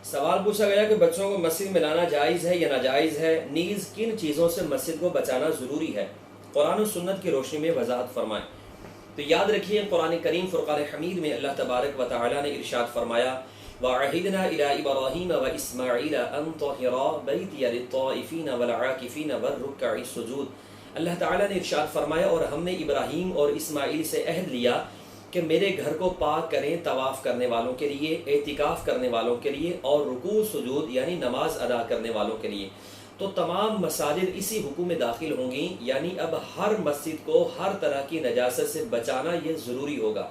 سوال پوچھا گیا کہ بچوں کو مسجد میں لانا جائز ہے یا ناجائز ہے، نیز کن چیزوں سے مسجد کو بچانا ضروری ہے، قرآن و سنت کی روشنی میں وضاحت فرمائیں۔ تو یاد رکھیے قرآن کریم فرقان حمید میں اللہ تبارک و تعالی نے ارشاد فرمایا وَعَهِدْنَا إِلَىٰ إِبْرَاهِيمَ وَإِسْمَاعِيلَ أَن طَهِّرَا بَيْتِيَ لِلطَّائِفِينَ وَالْعَاكِفِينَ وَالرُّكَّعِ السُّجُودِ۔ اللہ تعالیٰ نے ارشاد فرمایا اور ہم نے ابراہیم اور اسماعیل سے عہد لیا کہ میرے گھر کو پاک کریں طواف کرنے والوں کے لیے، اعتکاف کرنے والوں کے لیے، اور رکوع سجود یعنی نماز ادا کرنے والوں کے لیے۔ تو تمام مساجد اسی حکم میں داخل ہوں گی، یعنی اب ہر مسجد کو ہر طرح کی نجاست سے بچانا یہ ضروری ہوگا۔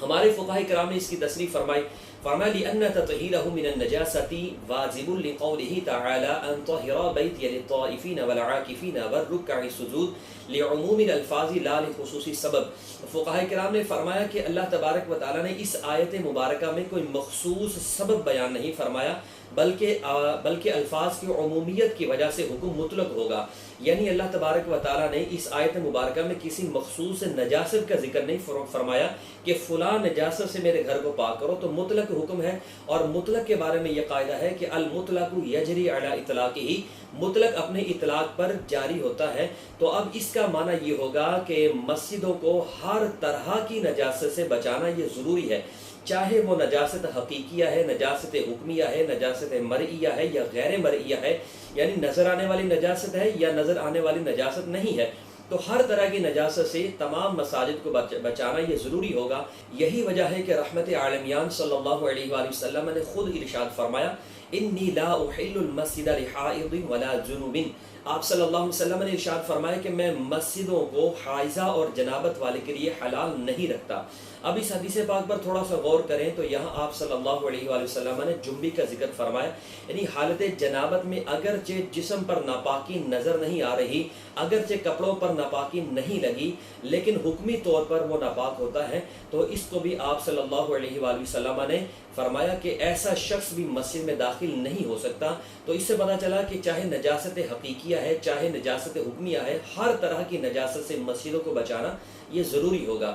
ہمارے فقہاء کرام نے اس کی تصریح فرمائی لِأَنَّ تَطْهِيرَهُ مِنَ النَّجَاسَةِ وَاجِبٌ لِقَوْلِهِ تَعَالَىٰ أَن طَهِّرَا بَيْتِيَ لِلطَّائِفِينَ وَالْعَاكِفِينَ وَالرُّكَّعِ السُّجُودِ لِعُمُومِ الْأَلْفَاظِ لَا لِخُصُوصِ السَّبَب۔ فقہاء کرام نے فرمایا کہ اللہ تبارک و تعالیٰ نے اس آیت مبارکہ میں کوئی مخصوص سبب بیان نہیں فرمایا، بلکہ الفاظ کی عمومیت کی وجہ سے حکم مطلق ہوگا، یعنی اللہ تبارک و تعالیٰ نے اس آیت مبارکہ میں کسی مخصوص نجاست کا ذکر نہیں فرمایا کہ فلاں نجاست سے میرے گھر کو پاک کرو، تو مطلق حکم ہے۔ اور مطلق کے بارے میں یہ قاعدہ ہے کہ المطلق یجری علی اطلاقہ، مطلق اپنے اطلاق پر جاری ہوتا ہے۔ تو اب اس کا معنی یہ ہوگا کہ مسجدوں کو ہر طرح کی نجاست سے بچانا یہ ضروری ہے، چاہے وہ نجاست حقیقیہ ہے، نجاست حکمیہ ہے، نجاست مرئیہ ہے یا غیر مرئیہ ہے، یعنی نظر آنے والی نجاست ہے یا نظر آنے والی نجاست نہیں ہے۔ تو ہر طرح کی نجاست سے تمام مساجد کو بچانا یہ ضروری ہوگا۔ یہی وجہ ہے کہ رحمت عالمیان صلی اللہ علیہ وآلہ وسلم نے خود ارشاد فرمایا انی لا احل المسجد لحائض ولا جنوب۔ آپ صلی اللہ علیہ وسلم نے ارشاد فرمایا کہ میں مسجدوں کو حائضہ اور جنابت والے کے لیے حلال نہیں رکھتا۔ اب اس حدیث پاک پر تھوڑا سا غور کریں تو یہاں آپ صلی اللہ علیہ وآلہ وسلم نے جنبی کا ذکر فرمایا، یعنی حالت جنابت میں اگرچہ جسم پر ناپاکی نظر نہیں آ رہی، اگرچہ کپڑوں پر ناپاکی نہیں لگی، لیکن حکمی طور پر وہ ناپاک ہوتا ہے، تو اس کو بھی آپ صلی اللہ علیہ وآلہ وسلم نے فرمایا کہ ایسا شخص بھی مسجد میں داخل نہیں ہو سکتا۔ تو اس سے پتہ چلا کہ چاہے نجاست حقیقیہ ہے، چاہے نجاست حکمیہ ہے، ہر طرح کی نجاست سے مسجدوں کو بچانا یہ ضروری ہوگا۔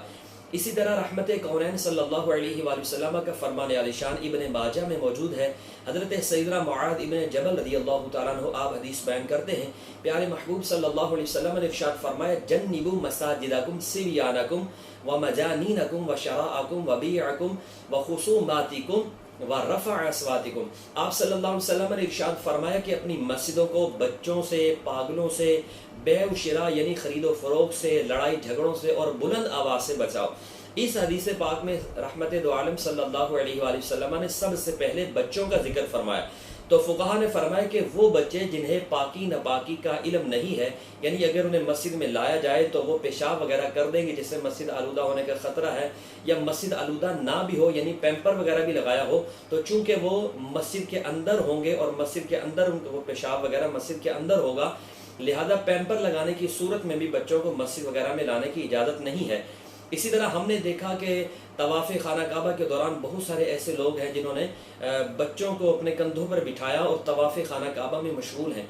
اسی طرح رحمت کونین صلی اللہ علیہ وآلہ وسلم کا فرمان عالی شان ابن ماجہ میں موجود ہے۔ حضرت سیدنا معاذ ابن جبل رضی اللہ تعالیٰ عنہ آپ حدیث بیان کرتے ہیں، پیارے محبوب صلی اللہ علیہ وسلم نے ارشاد فرمایا جنبوا مساجدکم صبیانکم ومجانینکم وشراءکم وبیعکم وخصوماتکم ورفع اصواتکم۔ آپ صلی اللہ علیہ وسلم نے ارشاد فرمایا کہ اپنی مسجدوں کو بچوں سے، پاگلوں سے، بیع و شراء یعنی خرید و فروخت سے، لڑائی جھگڑوں سے اور بلند آواز سے بچاؤ۔ اس حدیث پاک میں رحمت دو عالم صلی اللہ علیہ وآلہ وسلم نے سب سے پہلے بچوں کا ذکر فرمایا۔ تو فقہا نے فرمایا کہ وہ بچے جنہیں پاکی ناپاکی کا علم نہیں ہے، یعنی اگر انہیں مسجد میں لایا جائے تو وہ پیشاب وغیرہ کر دیں گے جس سے مسجد آلودہ ہونے کا خطرہ ہے، یا مسجد آلودہ نہ بھی ہو یعنی پیمپر وغیرہ بھی لگایا ہو، تو چونکہ وہ مسجد کے اندر ہوں گے اور مسجد کے اندر ان کو وہ پیشاب وغیرہ مسجد کے اندر ہوگا، لہذا پیمپر لگانے کی صورت میں بھی بچوں کو مسجد وغیرہ میں لانے کی اجازت نہیں ہے۔ اسی طرح ہم نے دیکھا کہ طواف خانہ کعبہ کے دوران بہت سارے ایسے لوگ ہیں جنہوں نے بچوں کو اپنے کندھوں پر بٹھایا اور طواف خانہ کعبہ میں مشغول ہیں۔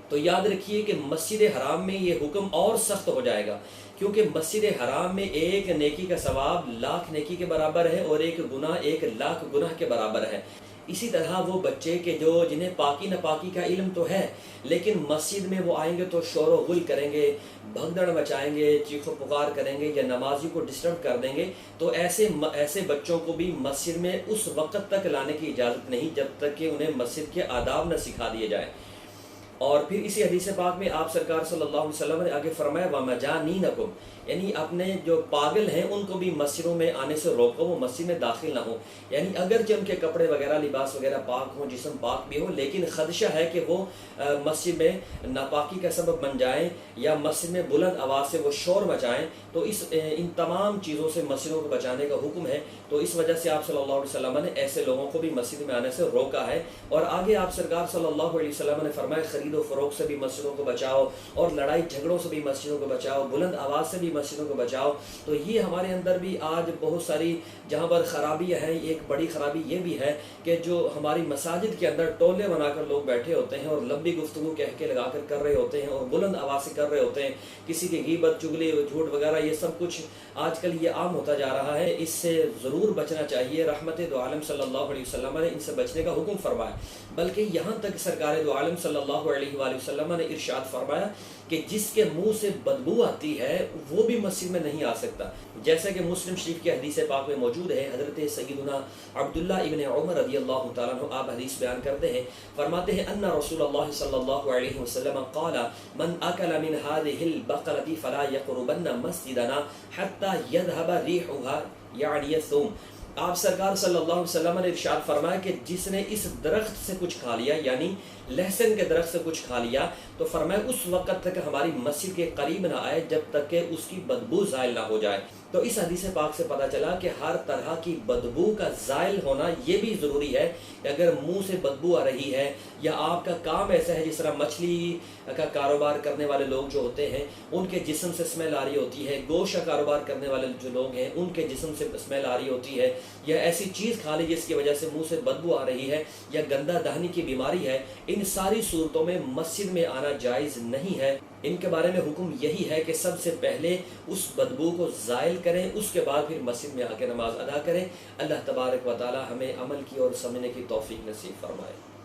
تو یاد رکھیے کہ مسجد حرام میں یہ حکم اور سخت ہو جائے گا، کیونکہ مسجد حرام میں ایک نیکی کا ثواب لاکھ نیکی کے برابر ہے اور ایک گناہ 1,00,000 گناہ کے برابر ہے۔ اسی طرح وہ بچے کہ جنہیں پاکی ناپاکی کا علم تو ہے، لیکن مسجد میں وہ آئیں گے تو شور و غل کریں گے، بھگدڑ مچائیں گے، چیخ و پکار کریں گے یا نمازی کو ڈسٹرب کر دیں گے، تو ایسے بچوں کو بھی مسجد میں اس وقت تک لانے کی اجازت نہیں جب تک کہ انہیں مسجد کے آداب نہ سکھا دیے جائیں۔ اور پھر اسی حدیث پاک میں آپ سرکار صلی اللہ علیہ وسلم نے آگے فرمایا وَمَجَانِينَكُمْ، یعنی اپنے جو پاگل ہیں ان کو بھی مسجدوں میں آنے سے روکو، وہ مسجد میں داخل نہ ہوں، یعنی اگرچہ ان کے کپڑے وغیرہ لباس وغیرہ پاک ہوں، جسم پاک بھی ہو، لیکن خدشہ ہے کہ وہ مسجد میں ناپاکی کا سبب بن جائیں یا مسجد میں بلند آواز سے وہ شور مچائیں، تو ان تمام چیزوں سے مسجدوں کو بچانے کا حکم ہے۔ تو اس وجہ سے آپ صلی اللہ علیہ وسلم نے ایسے لوگوں کو بھی مسجد میں آنے سے روکا ہے۔ اور آگے آپ سرکار صلی اللہ علیہ وسلم نے فرمایا خرید خرید و فروخت سے بھی مسجدوں کو بچاؤ، اور لڑائی جھگڑوں سے بھی مسجدوں کو بچاؤ، بلند آواز سے بھی مسجدوں کو بچاؤ۔ تو یہ ہمارے اندر بھی آج بہت ساری جہاں پر خرابیاں ہیں، ایک بڑی خرابی یہ بھی ہے کہ جو ہماری مساجد کے اندر ٹولے بنا کر لوگ بیٹھے ہوتے ہیں اور لمبی گفتگو کہہ کے لگا کر رہے ہوتے ہیں اور بلند آواز سے کر رہے ہوتے ہیں، کسی کی غیبت، چگلی، جھوٹ وغیرہ، یہ سب کچھ آج کل یہ عام ہوتا جا رہا ہے۔ اس سے ضرور بچنا چاہیے۔ رحمت دو عالم صلی اللہ علیہ وسلم نے ان سے بچنے کا حکم فرمایا، بلکہ یہاں تک سرکار دو عالم صلی اللہ علیہ وآلہ وسلم نے ارشاد فرمایا کہ جس کے منہ سے بدبو آتی ہے وہ بھی مسجد میں نہیں آ سکتا، جیسا کہ مسلم شریف کی حدیث پاک میں موجود ہے۔ حضرت سیدنا عبداللہ ابن عمر رضی اللہ تعالیٰ عنہ آپ حدیث بیان کرتے ہیں، فرماتے ہیں ان رسول اللہ صلی اللہ علیہ وسلم قال من اکل من هذه البقرة فلا يقربن مسجدنا حتى يذهب ريحها یعنی الثوم۔ آپ سرکار صلی اللہ علیہ وسلم نے ارشاد فرمایا کہ جس نے اس درخت سے کچھ کھا لیا، یعنی لہسن کے درخت سے کچھ کھا لیا، تو فرمایا اس وقت تک ہماری مسجد کے قریب نہ آئے جب تک کہ اس کی بدبو زائل نہ ہو جائے۔ تو اس حدیث پاک سے پتہ چلا کہ ہر طرح کی بدبو کا زائل ہونا یہ بھی ضروری ہے کہ اگر منہ سے بدبو آ رہی ہے یا آپ کا کام ایسا ہے، جس طرح مچھلی کا کاروبار کرنے والے لوگ جو ہوتے ہیں ان کے جسم سے اسمیل آ رہی ہوتی ہے، گوشت کا کاروبار کرنے والے جو لوگ ہیں ان کے جسم سے اسمیل آ رہی ہوتی ہے، یا ایسی چیز کھا لی جس کی وجہ سے منہ سے بدبو آ رہی ہے، یا گندہ دہنی کی بیماری ہے، ان ساری صورتوں میں مسجد میں آنا جائز نہیں ہے۔ ان کے بارے میں حکم یہی ہے کہ سب سے پہلے اس بدبو کو زائل کریں، اس کے بعد پھر مسجد میں آ کے نماز ادا کریں۔ اللہ تبارک و تعالی ہمیں عمل کی اور سمجھنے کی توفیق نصیب فرمائے۔